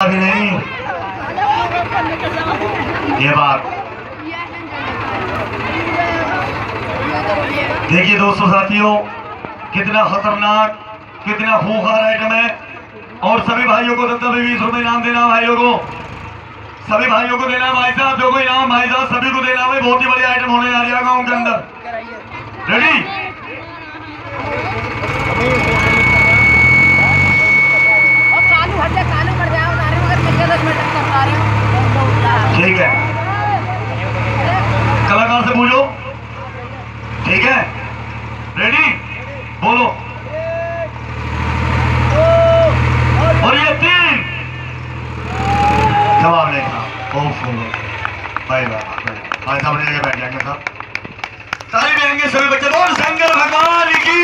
अभी नहीं ये बात देखिए दोस्तों साथियों, कितना खतरनाक कितना खूंखार आइटम है। और सभी भाइयों को 10-20 रुपए इनाम देना, भाइयों को सभी भाइयों को देना, भाई साहब जो को इनाम भाई साहब सभी को देना है। बहुत ही बड़ी आइटम होने जा रही है गाँव के अंदर। रेडी? ठीक है, कलाकार से पूछो। ठीक है, रेडी? बोलो। और ये 3 जवाब नहीं था। भाई भाई साहब जगह बैठ जाएंगे साहब, ताली देंगे सभी बच्चे। बोल शंकर भगवान की।